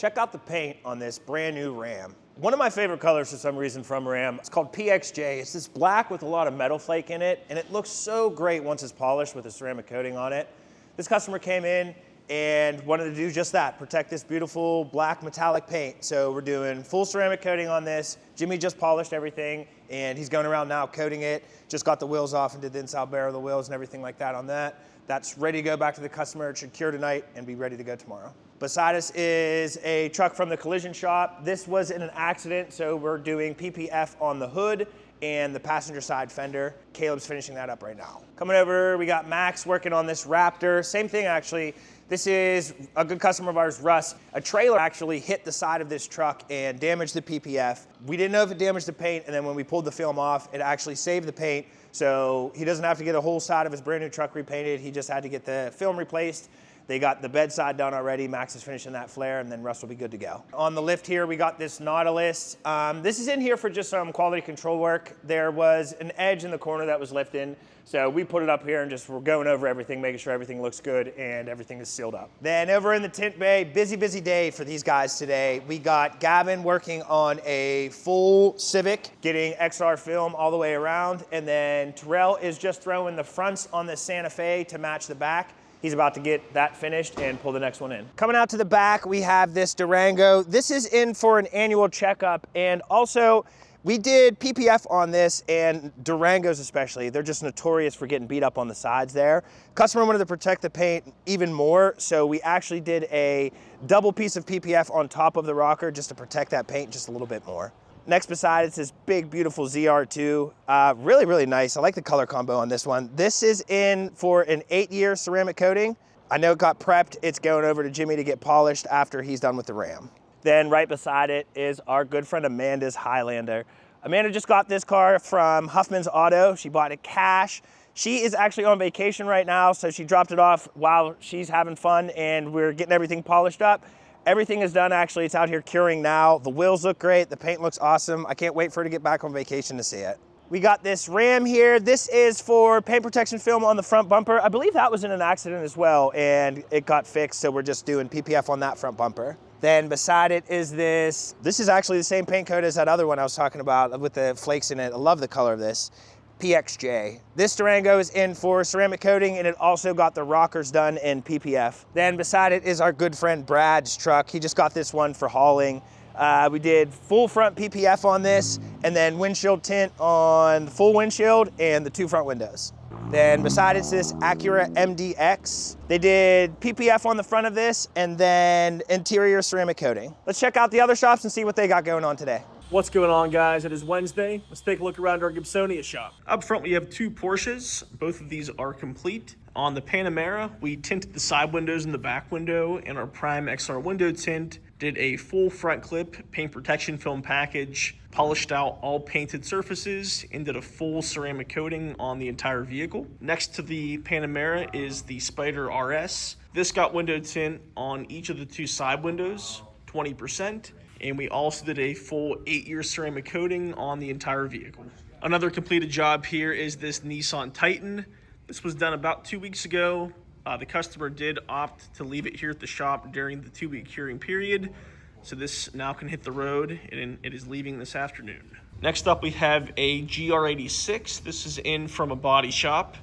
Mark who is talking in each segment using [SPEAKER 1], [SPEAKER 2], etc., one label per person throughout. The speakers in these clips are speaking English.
[SPEAKER 1] Check out the paint on this brand new Ram. One of my favorite colors for some reason from Ram, it's called PXJ. It's this black with a lot of metal flake in it, and it looks so great once it's polished with a ceramic coating on it. This customer came in and wanted to do just that, protect this beautiful black metallic paint. So we're doing full ceramic coating on this. Jimmy just polished everything, and he's going around now coating it. Just got the wheels off and did the inside barrel of the wheels and everything like that on that. That's ready to go back to the customer. It should cure tonight and be ready to go tomorrow. Beside us is a truck from the collision shop. This was in an accident, so we're doing PPF on the hood and the passenger side fender. Caleb's finishing that up right now. Coming over, we got Max working on this Raptor. Same thing actually. This is a good customer of ours, Russ. A trailer actually hit the side of this truck and damaged the PPF. We didn't know if it damaged the paint, and then when we pulled the film off, it actually saved the paint. So he doesn't have to get a whole side of his brand new truck repainted. He just had to get the film replaced. They got the bedside done already. Max is finishing that flare, and then Russ will be good to go. On the lift here, we got this Nautilus. This is in here for just some quality control work. There was an edge in the corner that was lifting, so we put it up here and just we're going over everything, making sure everything looks good and everything is sealed up. Then over in the tint bay, busy day for these guys today. We got Gavin working on a full Civic, getting XR film all the way around, and then Terrell is just throwing the fronts on the Santa Fe to match the back. He's about to get that finished and pull the next one in. Coming out to the back, we have this Durango. This is in for an annual checkup, and also we did PPF on this, and Durangos especially, they're just notorious for getting beat up on the sides there. Customer wanted to protect the paint even more, so we actually did a double piece of PPF on top of the rocker just to protect that paint just a little bit more. Next beside it's this big, beautiful ZR2. Really nice. I like the color combo on this one. This is in for an 8-year ceramic coating. I know it got prepped. It's going over to Jimmy to get polished after he's done with the Ram. Then right beside it is our good friend Amanda's Highlander. Amanda just got this car from Huffman's Auto. She bought it cash. She is actually on vacation right now, so she dropped it off while she's having fun, and we're getting everything polished up. Everything is done actually. It's out here curing now. The wheels look great. The paint looks awesome. I can't wait for her to get back on vacation to see it. We got this Ram here. This is for paint protection film on the front bumper. I believe that was in an accident as well, and it got fixed, so we're just doing PPF on that front bumper. Then beside it is this. This is actually the same paint coat as that other one I was talking about with the flakes in it. I love the color of this. PXJ. This Durango is in for ceramic coating, and it also got the rockers done in PPF. Then beside it is our good friend Brad's truck. He just got this one for hauling. We did full front PPF on this, and then windshield tint on the full windshield and the 2 front windows. Then beside it's this Acura MDX. They did PPF on the front of this, and then interior ceramic coating. Let's check out the other shops and see what they got going on today.
[SPEAKER 2] What's going on, guys? It is Wednesday. Let's take a look around our Gibsonia shop. Up front, we have 2 Porsches. Both of these are complete. On the Panamera, we tinted the side windows and the back window, and our Prime XR window tint did a full front clip paint protection film package, polished out all painted surfaces, and did a full ceramic coating on the entire vehicle. Next to the Panamera is the Spider RS. This got window tint on each of the 2 side windows, 20%. And we also did a full 8-year ceramic coating on the entire vehicle. Another completed job here is this Nissan Titan. This was done about 2 weeks ago. The customer did opt to leave it here at the shop during the 2-week curing period. So this now can hit the road, and it is leaving this afternoon. Next up, we have a GR86. This is in from a body shop.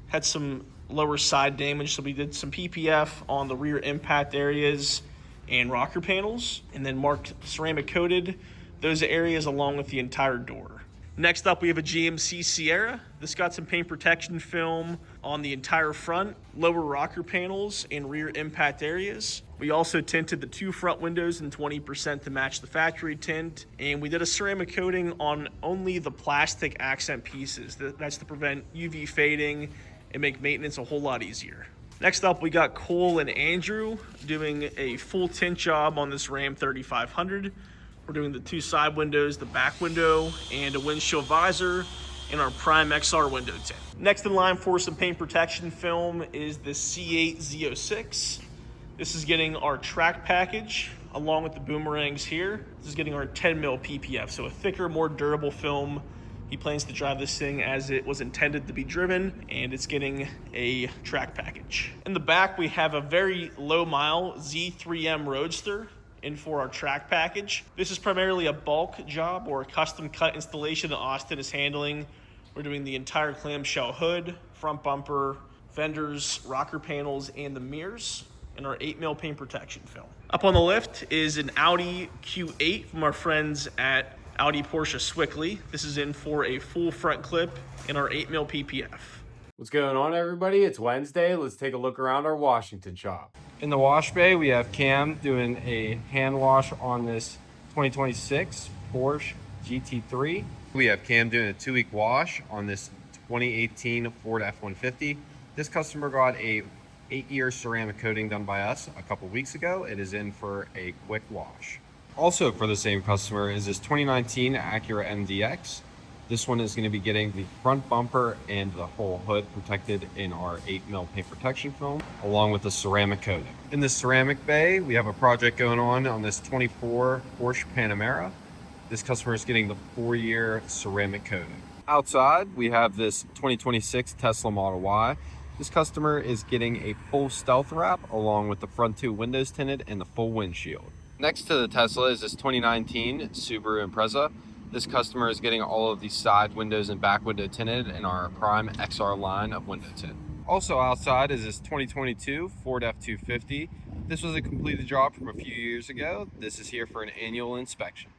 [SPEAKER 2] Had some lower side damage, so we did some PPF on the rear impact areas and rocker panels, and then marked ceramic coated those areas along with the entire door. Next up, we have a GMC Sierra. This got some paint protection film on the entire front, lower rocker panels, and rear impact areas. We also tinted the 2 front windows in 20% to match the factory tint, and we did a ceramic coating on only the plastic accent pieces. That's to prevent UV fading and make maintenance a whole lot easier. Next up, we got Cole and Andrew doing a full tint job on this Ram 3500. We're doing the 2 side windows, the back window, and a windshield visor, and our Prime XR window tint. Next in line for some paint protection film is the C8 Z06. This is getting our track package along with the boomerangs here. This is getting our 10 mil PPF, so a thicker, more durable film. He plans to drive this thing as it was intended to be driven, and it's getting a track package. In the back, we have a very low mile Z3M Roadster. in for our track package. This is primarily a bulk job or a custom cut installation that Austin is handling. We're doing the entire clamshell hood, front bumper, fenders, rocker panels, and the mirrors, and our 8mm paint protection film. Up on the lift is an Audi Q8 from our friends at Audi Porsche Swickley. This is in for a full front clip in our 8mm PPF.
[SPEAKER 3] What's going on, everybody? It's Wednesday. Let's take a look around our Washington shop.
[SPEAKER 4] In the wash bay, we have Cam doing a hand wash on this 2026 Porsche GT3.
[SPEAKER 5] We have Cam doing a 2-week wash on this 2018 Ford F-150. This customer got a 8-year ceramic coating done by us a couple weeks ago. It is in for a quick wash.
[SPEAKER 4] Also for the same customer is this 2019 Acura MDX. This one is going to be getting the front bumper and the whole hood protected in our 8mm paint protection film, along with the ceramic coating. In the ceramic bay, we have a project going on this 24 Porsche Panamera. This customer is getting the 4-year ceramic coating. Outside, we have this 2026 Tesla Model Y. This customer is getting a full stealth wrap along with the front 2 windows tinted and the full windshield. Next to the Tesla is this 2019 Subaru Impreza. This customer is getting all of the side windows and back window tinted in our Prime XR line of window tint. Also outside is this 2022 Ford F-250. This was a completed job from a few years ago. This is here for an annual inspection.